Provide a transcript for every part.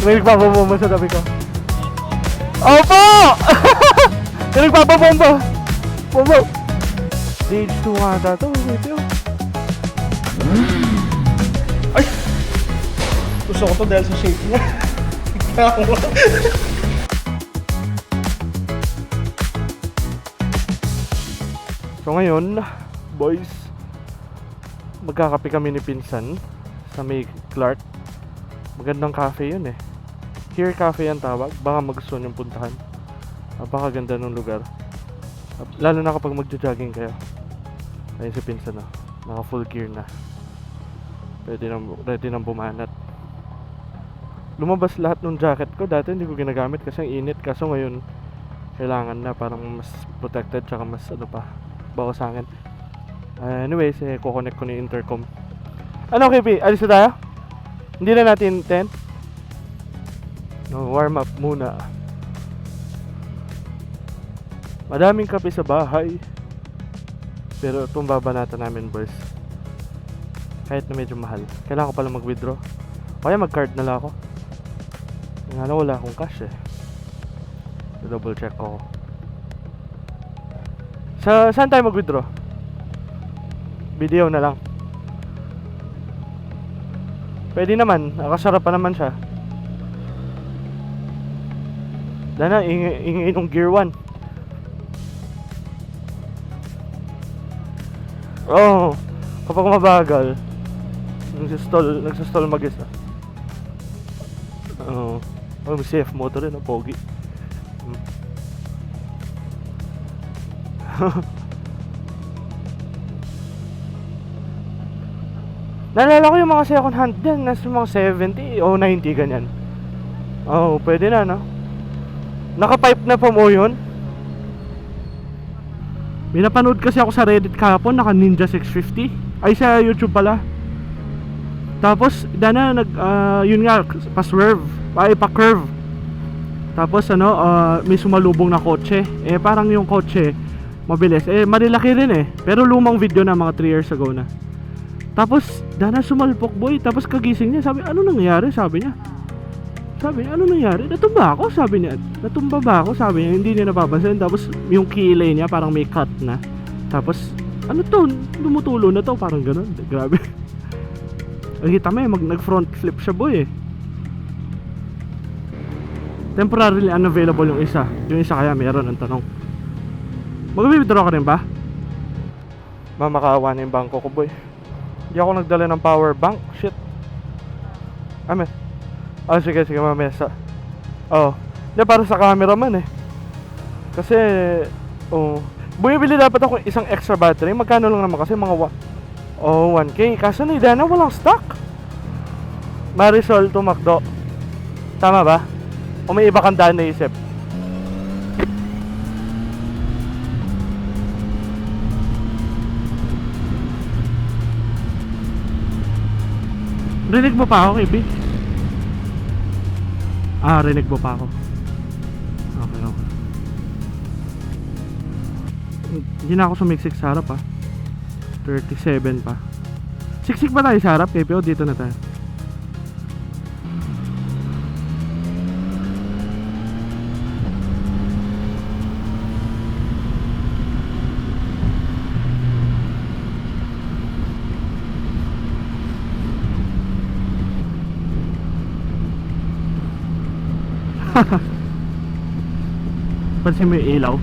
May nagpapabomba sa tabi ko. Opo! May nagpapabomba. Bomba. Stage 2 nga ata ito. Wait yun. Ay! Gusto ko to dahil sa shape niya. So ngayon, boys, magkakape kami ni Pinsan sa may Clark. Magandang cafe yun eh. Here Cafe ang tawag. Baka magustuhan yung puntahan. Baka ganda ng lugar. Lalo na kapag magja-jogging kayo. Ayun si Pinsan na. Naka full gear na. Ready nang bumanat. Lumabas lahat ng jacket ko. Dati hindi ko ginagamit kasi ang init. Kaso ngayon, kailangan na. Parang mas protected. Tsaka mas ano pa, bawas hangin. Anyways, kukonect ko na yung intercom. Ano KP? Alis na tayo? Hindi na natin tent? No, warm up muna. Madaming kape sa bahay. Pero itong babanatan namin, boys. Kahit na medyo mahal. Kailangan ko pala mag-withdraw. Kaya mag-card na lang ako. Nga na wala akong cash eh. Double check ko. Saan tayo mag-withdraw? Video na lang. Pwede naman, nakasarap pa naman siya. Dana, ingay nung gear 1. Oh, kapag mabagal, nagsastall mag-isa. Oh, safe motor rin, pogi. Naalala ko yung mga second hand din, nasa mga 70 o 90 ganyan. Oh, pwede na, no? Naka-pipe na po mo yun. May napanood kasi ako sa Reddit kahapon, naka Ninja 650. Ay, sa YouTube pala. Tapos, dana, yun nga, pa-swerve. Ay, pa-curve. Tapos, may sumalubong na kotse. Parang yung kotse, mabilis. Marilaki rin eh. Pero lumang video na, mga 3 years ago na. Tapos, dana sumalpok boy. Tapos kagising niya, sabi, ano nangyari? Sabi niya, ano nangyari? Natumba ako, sabi niya. Natumba ba ako? Sabi niya, hindi niya napapansin. Tapos, yung kilay niya, parang may cut na. Tapos, ano to? Lumutulo na to, parang ganun. Grabe. Nakita mo nag-front flip siya boy eh. Temporarily unavailable yung isa. Yung isa kaya meron ang tanong. Mag-withdraw ka rin ba? Mamakaawa na yung bangko ko boy. Hindi ako nagdala ng power bank. Shit. Amen. Sige mamaya sa. Hindi para sa cameraman eh. Kasi bumibili dapat ako isang extra battery. Magkano lang naman kasi mga 1K. Kaso na idana walang stock. Marisol to Macdo. Tama ba? O may iba kang daan na isip? Rinig mo pa ako, Ibi? Rinig mo pa ako. Okay. Hindi na ako sumiksik sa harap 37 pa. Siksik ba tayo sa harap, KPO? Dito na tayo. Pansin mo yung ilaw.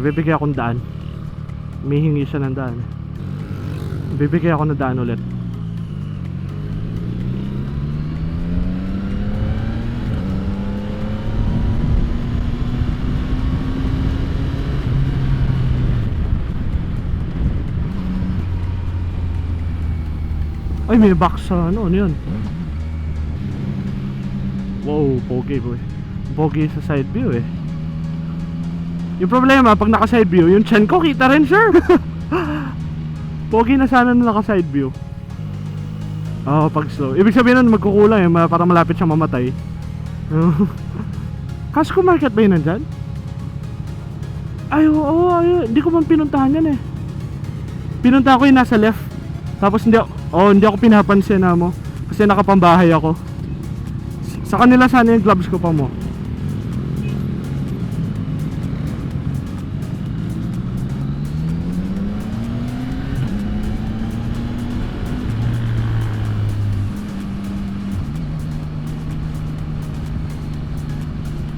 Bibigay akong daan. May hingi siya ng daan. Bibigay ako ng daan ulit. Ay, may box sa ano yun? Wow, pogi boy. Pogi sa side view eh. Yung problema, pag naka side view, yung chan ko kita rin sure. Pogi na sana na naka side view. Pag slow. Ibig sabihin nun magkukulang para malapit siyang mamatay. Casco Market ba yun nandyan? Ay, oo, ay, hindi ko man pinuntahan yan eh. Pinuntahan ko yung nasa left. Tapos hindi ako pinapansin na mo. Kasi nakapambahay ako. Sa kanila sana yung gloves ko pa mo.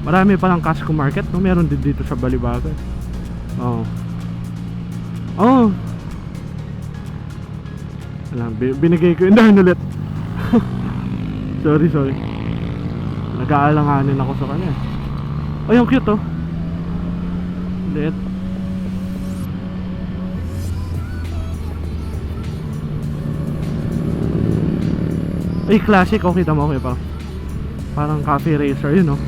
Marami palang Costco market, no? Meron din dito sa Balibagan. Oo. Oh. Alam, binigay ko yung dahil ulit. Sorry. Nag-aalanganin ako sa kanya. Oh, yung cute oh. Liit. Ay, classic. Oh, kita mo, okay pa. Parang cafe racer yun oh.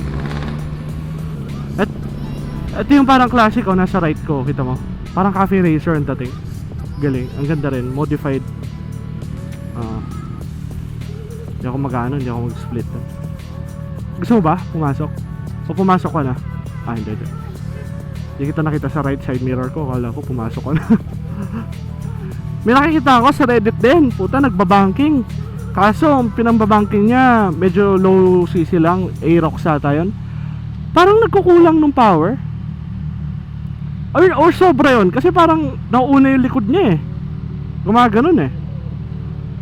Ito yung parang classic oh, nasa right ko, kita mo. Parang cafe racer ang dating. Galing, ang ganda rin, modified. Hindi ako mag-ano, hindi ako mag-split. Gusto mo ba? Pumasok? O pumasok ka na? Ah, hindi. Hindi kita nakita sa right side mirror ko, kala ko pumasok ka na. May nakikita ako sa Reddit din, puta, nagbabanking. Kaso, ang pinambabanking niya, medyo low CC lang, Aerox ata yun. Parang nagkukulang ng power. Or sobra yun, kasi parang nauuna yung likod niya eh. Gumaganon eh.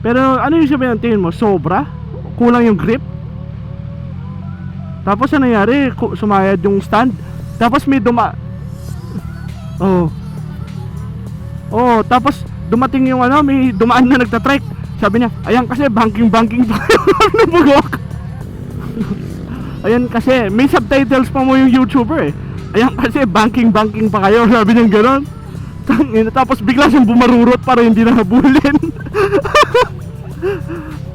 Pero ano yung sabihin ng tingin mo? Sobra? Kulang yung grip? Tapos ano nangyari? Sumayad yung stand. Tapos may tapos dumating yung ano, may dumaan na nagtatrike. Sabi niya, ayan kasi banking pa yung nabugok. Ayan kasi, may subtitles pa mo yung YouTuber eh. Ayan kasi banking pa kayo. Sabi niya gano'n. Tapos bigla siyang bumarurot para hindi nahabulin.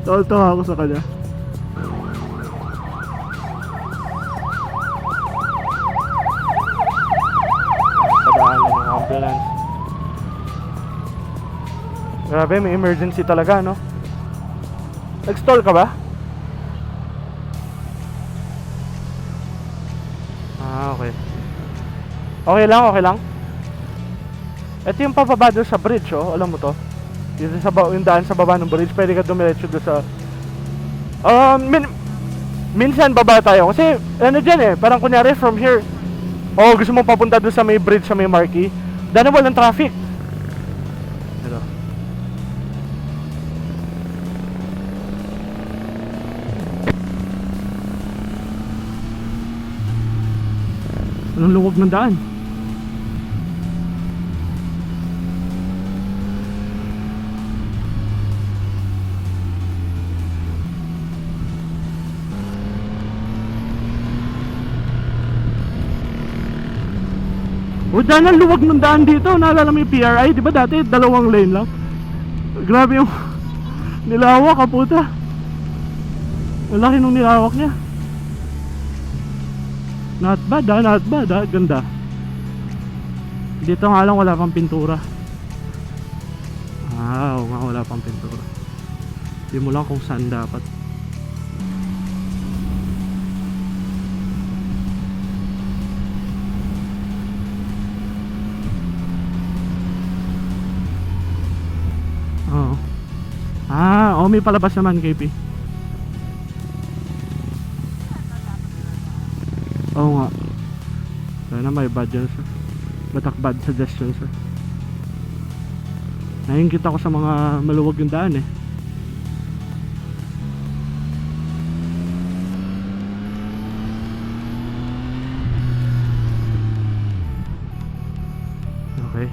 Tawa ako sa kanya. Padaanan yung ambulance. Grabe, may emergency talaga, no? Nag-stall ka ba? Ah, okay. Okay lang. Ito yung pababa doon sa bridge, oh. Alam mo to? Dito sa yung daan sa baba ng bridge, pwede ka dumiretso doon sa... minsan baba tayo. Kasi, ano dyan eh, parang kunyari from here. Oh, gusto mo papunta doon sa may bridge, sa may marquee. Dahil walang traffic. Ito. Anong luwag ng daan? O dyan ang luwag ng daan dito. Naalala mo yung PRI? Diba dati dalawang lane lang? Grabe yung nilawak, kaputa. Malaki nung nilawak niya. Not bad ah. Ganda. Dito nga lang wala pang pintura. Oo nga, wala pang pintura. Hindi mo lang kung saan dapat. Oo. May palabas naman, KP. Oo nga. Sana may bad dyan, sir. Bad suggestion, sir. Nakikita ko sa mga maluwag yung daan eh. Okay.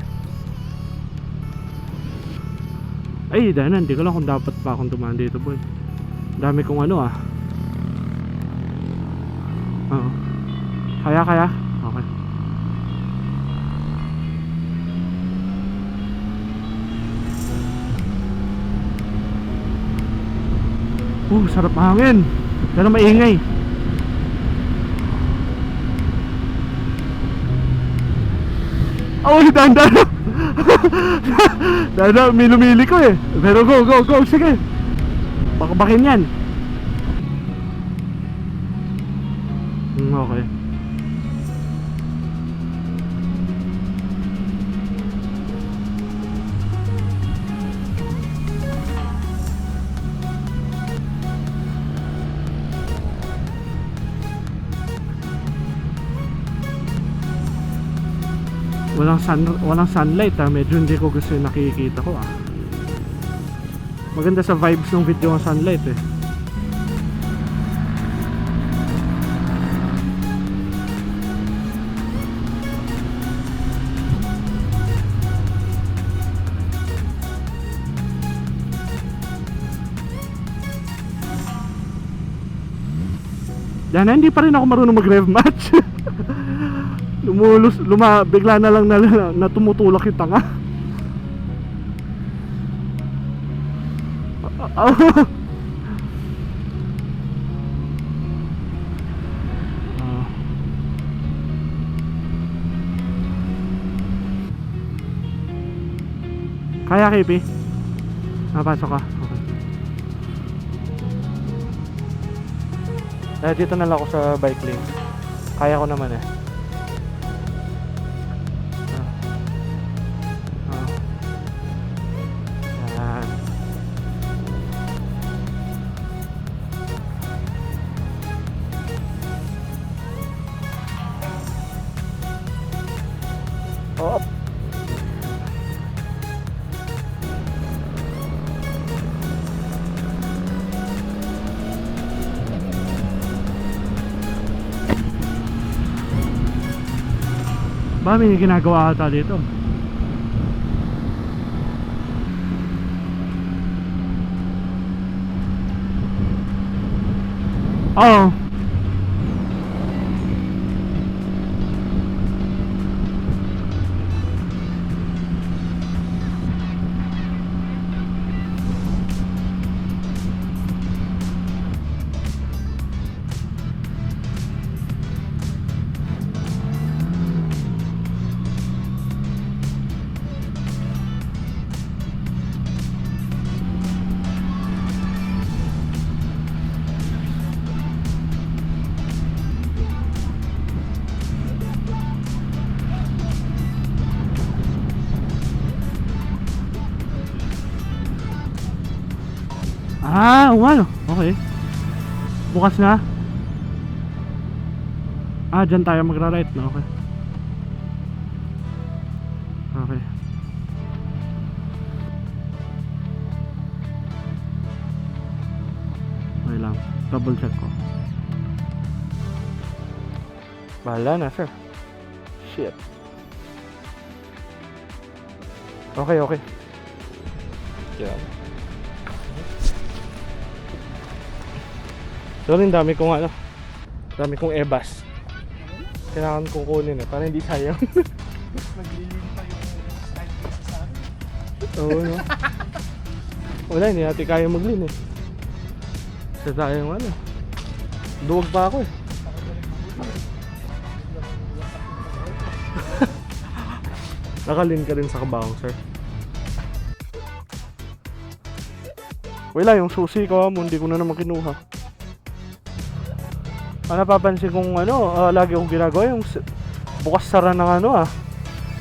Ay, dahil hindi ko lang kung dapat pa akong dumaan dito, boy. Dami kong ano ah. Oo. Kaya? Okay. Sarap hangin. Pero maingay. Dahan-dahan. Dahan-dahan, lumili ko eh. Pero go, sige. Bakbakin yan. Okay. walang sunlight medyo hindi ko gusto yung nakikita ko Maganda sa vibes ng video ang sunlight Dahil hindi pa rin ako marunong mag-rev match bigla na lang na tumutulak yung tanga Kaya KP? Napasok ka? Okay. Dito na lang ako sa bike lane. Kaya ko naman Yan. Oh. Ba, may ginagawa ata dito. Oo. Ano? Okay. Bukas na? Dyan tayo magra-right na, okay. Okay. Okay lang, double check ko. Bahala na, sir. Shit. Okay. Yeah. Sorry, dami kong ebas. Kailangan kong kunin para hindi sayang. Naglilin pa yung slide sa akin. Oo, no? Wala, hindi natin kaya mag-lean Sa tayong duwag pa ako Nakalin ka rin sa kabahong, sir. Wala, yung susi ko mo, hindi ko na naman kinuha. Napapansin kong lagi akong ginagawa yung bukas sara ng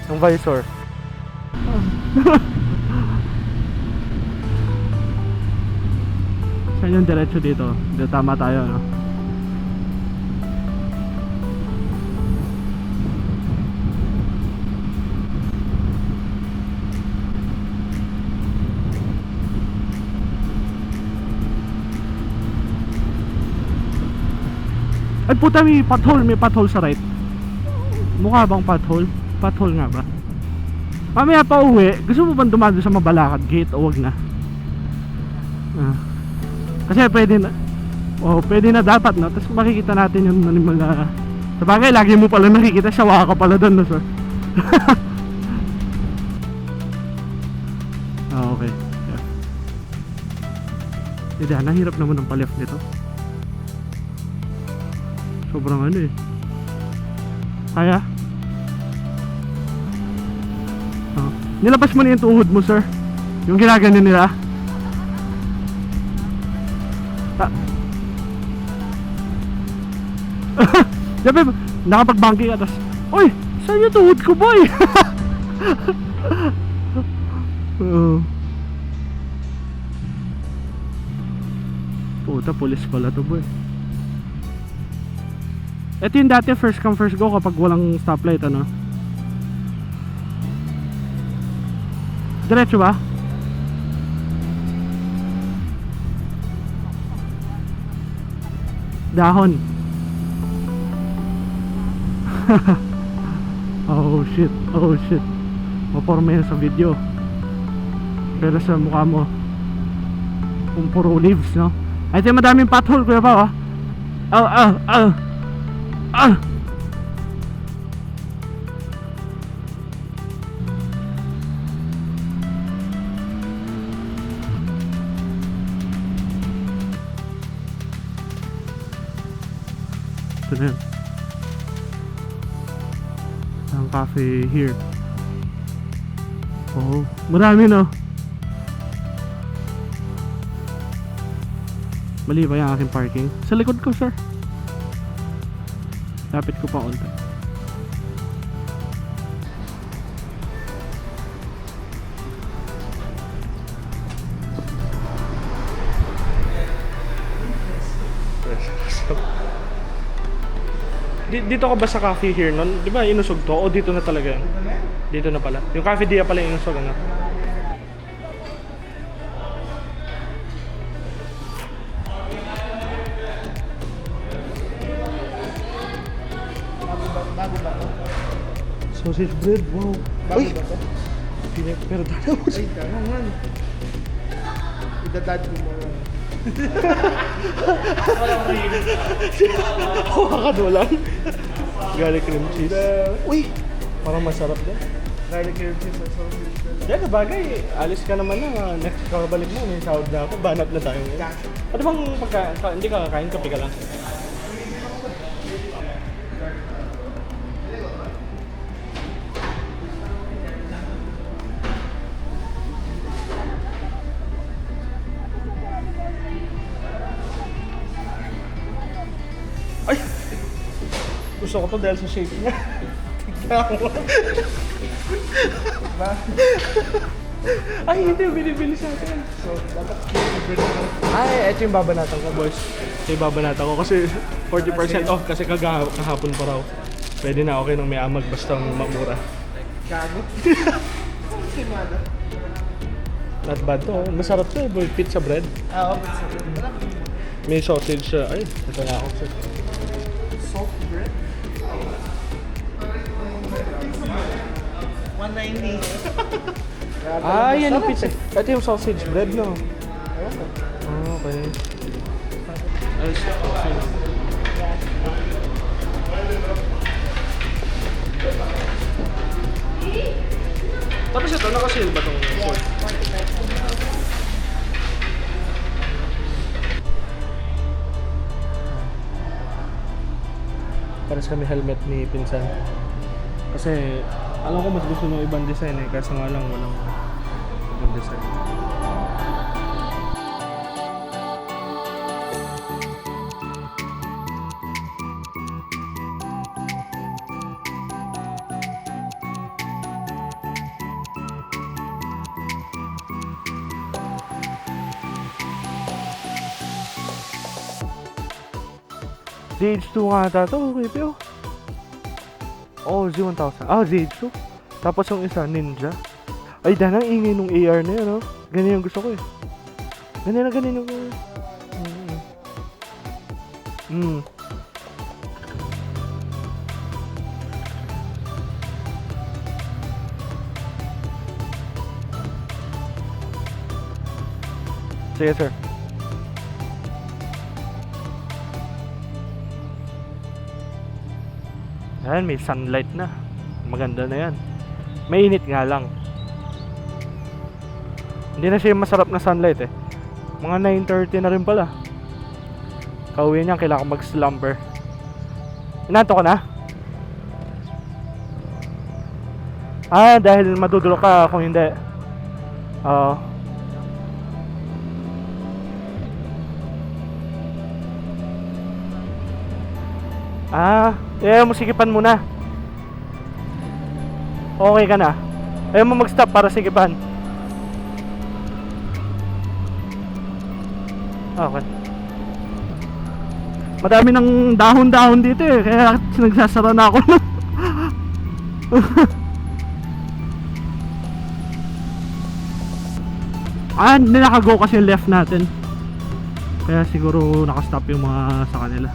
ng visor. Saan yung diretso dito? Dito tama tayo, no? Ay puta, may pothole sa right. Mukha bang pothole? Pothole nga ba? Mamaya pa uwi, gusto mo bang dumaan sa Mabalakad Gate o wag na? Kasi pwede na dapat na. Tapos makikita natin yung animal na sabagay, lagi mo pala nakikita, sawa ka pala doon, no, sir? Okay. Yeah. Hindi, nahirap naman ang pa-left nito. Sobrang Kaya? Nilabas mo na yung tuhod mo, sir. Yung ginaganon nila. Sabi, nakapag-banking ka, tapos, uy, saan yung tuhod ko, boy? Puta, police pala to, boy. Ito yung dati first come first go kapag walang stoplight, Diretso ba? Dahon. Oh shit, oh shit. Maporma yan sa video. Pero sa mukha mo, kung puro leaves, no? Ay, ito yung madaming pothole, kuya pa, oh. Ah! Ito na yun. Ang cafe here. Oh, marami, no? Mali ba yung aking parking? Sa likod ko, sir. Lapit ko pa unti. Dito ka ba sa cafe here nun? Di ba inusog to? O dito na talaga yun? Dito na pala. Yung cafe dia pala yung inusog, ano? Bago ba to? Sausage bread, wow. Bago Uy! ba to? Pero dala mo Ay, tama man. Idadad mo mo. hawakan mo lang. Garlic cream cheese. Uy! Parang masarap din. Garlic cream cheese at sausage. Yan, bagay. Alis ka naman na. Next kakabalik mo, may sahod na ako. Banat na tayo ngayon. Ano bang hindi ka kakain, kape ka lang? Ay! Gusto ko to dahil sa shape niya. Ay, hindi. Binibili sa akin. So, dapat i-bread mo. Ay, ito yung babanatan ko, boys. Ito yung babanatan ko kasi 40% off kasi kahapon pa raw. Pwede na okay nung may amag basta mamura. Gago. Simada. Not bad to. Masarap to, boy. Pizza bread. Ah, okay. Sarap. May sausage siya. Ay, ito na ako. Soft bread. 190. Ah, yan yung pizza. Ito yung sausage bread, no? Oh, okay. Ay, okay. Tapos ito, nakasil ba itong food? Pares kami helmet ni Pinsan. Kasi alam ko mas gusto ng ibang design eh, kasi nga lang walang ibang design. ZH2 nga ata to, review. Oh, Z1000. Ah, ZH2. Tapos yung isa, Ninja. Ay, danang ingay nung AR na yun, no? Ganyan yung gusto ko eh. Ganyan yung... Sige, sir. Ayan, may sunlight na. Maganda na yan. Mainit nga lang. Hindi na siya yung masarap na sunlight eh. Mga 9:30 na rin pala. Kauwi niya, kailangan ko mag-slumber. Inaanto ko na? Ah, dahil madudulo ka kung hindi. Oo. Ah, mo sigipan muna. Okay ka na. Ayaw mo mag-stop para sigipan. Okay. Madami ng dahon-dahon dito eh, kaya nagsasara na ako. Nilakago kasi yung left natin. Kaya siguro nakastop yung mga sa kanila.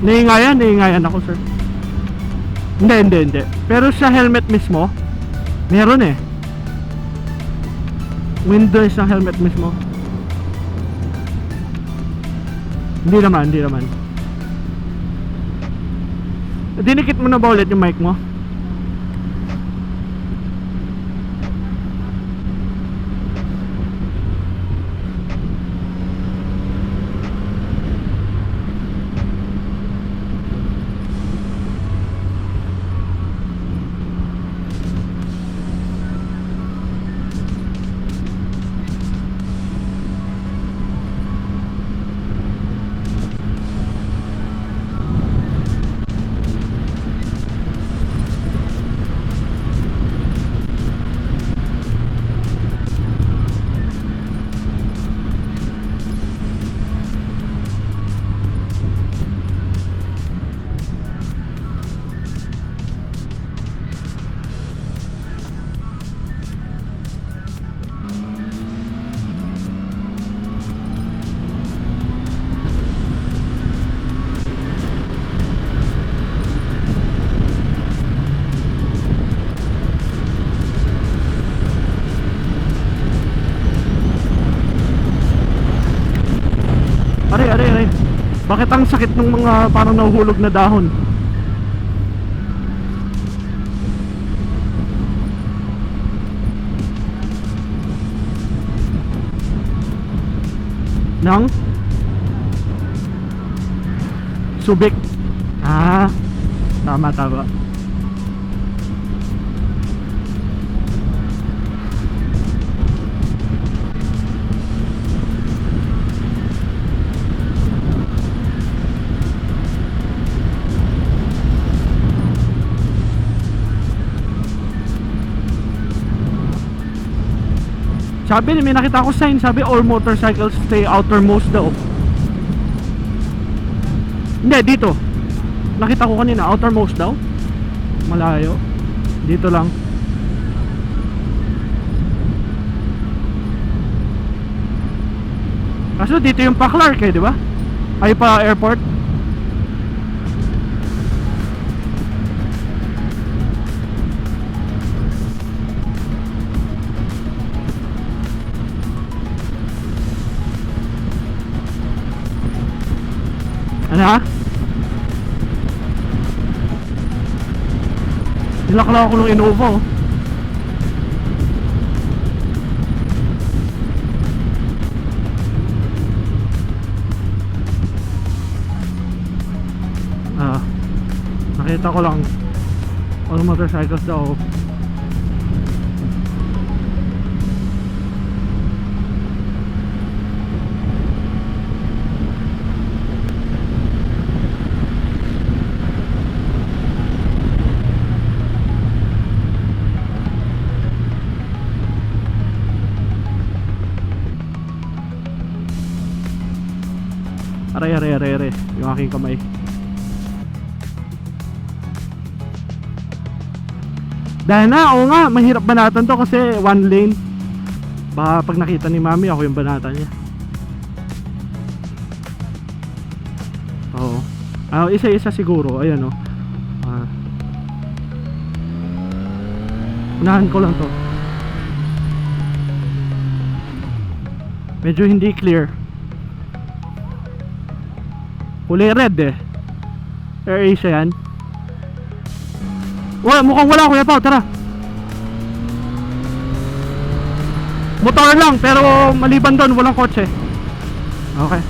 Naiingayan ako, sir. Hindi. Pero sa helmet mismo, meron eh. Windows ng helmet mismo. Hindi naman. Dinikit mo na ba ulit yung mic mo? Aray. Bakit ang sakit ng mga parang nahuhulog na dahon? Nang? Subic. Tama. Sabi, may nakita ko sign, sabi all motorcycles stay outermost daw. Hindi, dito. Nakita ko kanina, outermost daw. Malayo. Dito lang. Kaso dito yung pa Clark eh, di ba? Ay pa airport. Ano ha? Nilakla ako ng Innova oh. Nakita ko lang all motorcycles daw. Aray, yung aking kamay. Dahil na, oo nga, mahirap banatan to kasi one lane. Baka pag nakita ni mami, ako yung banatan niya. Oo. Isa-isa siguro, ayan o. Unahan ko lang to. Medyo hindi clear. Kulay red eh. AirAsia yan. Mukhang wala, Kuya Pao, tara. Motor lang, pero maliban doon, walang kotse. Okay.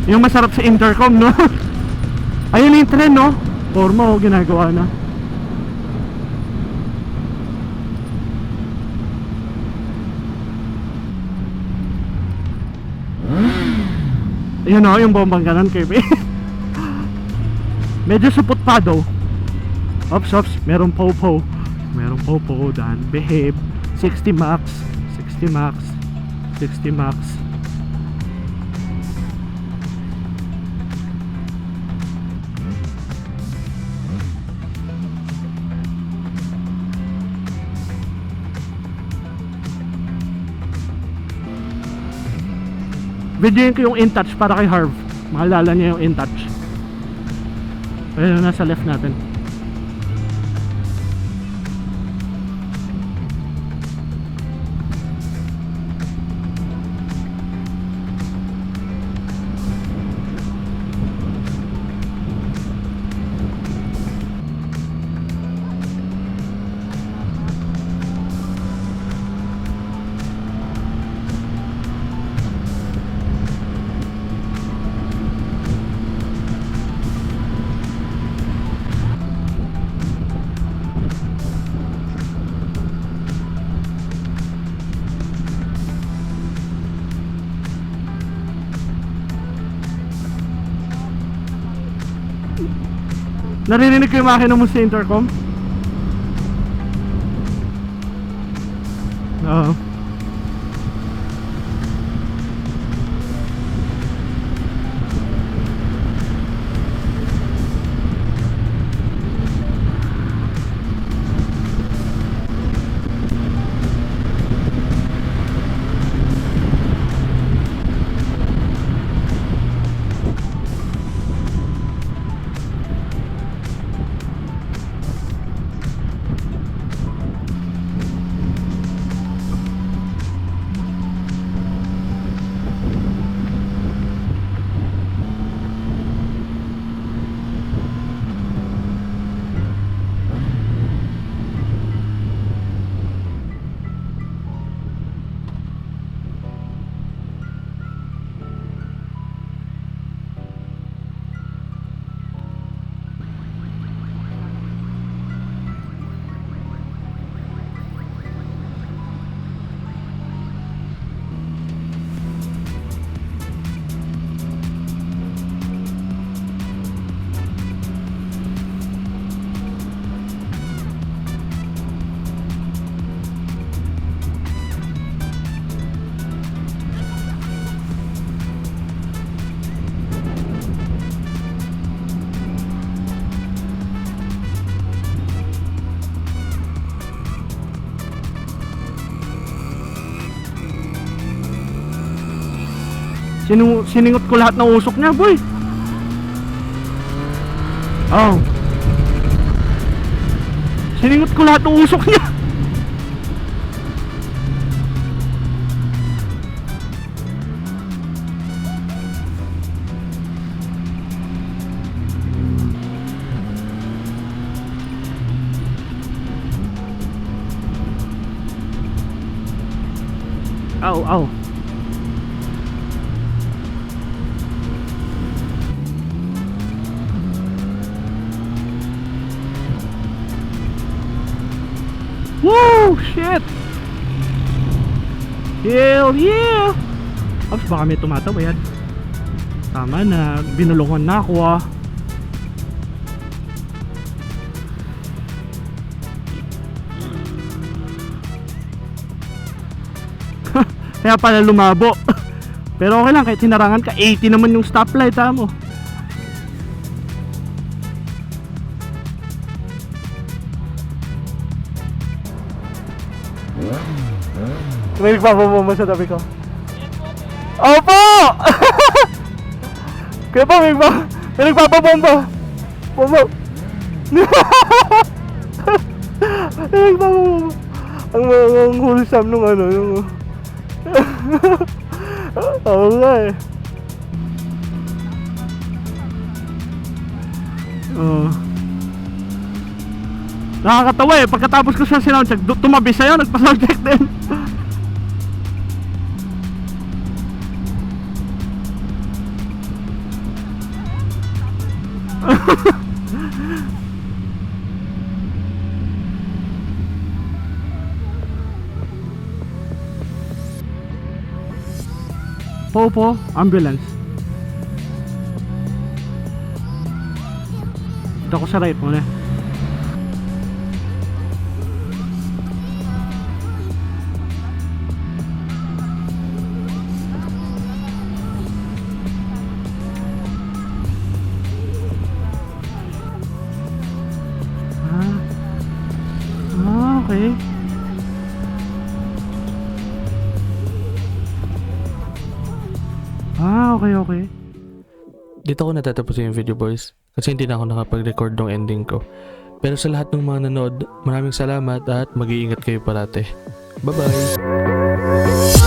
Yung masarap sa intercom, no? Ayun yung tren, no? Forma, ginagawa na. Yun o, yung bombang ganon, KB. Medyo supot pa daw. Ops, merong po-po. Dan, behave. 60 max. Videoin ko yung InTouch para kay Harv. Maalala niya yung InTouch. Ayun, nasa left natin. Naririnig ko yung makina mo sa intercom? Oo. Siningot ko lahat ng usok niya, boy. Oh. Siningot ko lahat ng usok niya. Ow, ow. Woo! Shit! Hell yeah! Ops, baka may tumatawid. Tama na, binulungan na ako ah. Kaya pala lumabo. Pero okay lang, kahit hinarangan ka, 80 naman yung stoplight ha mo. May nagpapabomba sa tabi ko. Opo! Kaya pa may nagpapabomba. Bomba. May nagpapabomba. Ang wholesome nung ano, yung... Oo nga eh. Nakakatawa eh, pagkatapos ko sa soundcheck, tumabi sa'yo, nagpa-soundcheck din. Popo, ambulance. Dito ako sa right muna. Okay. Okay. Dito ko natatapusin yung video, boys. Kasi hindi na ako nakapag-record ng ending ko. Pero sa lahat ng mga nanood, maraming salamat at mag-iingat kayo parate. Bye-bye!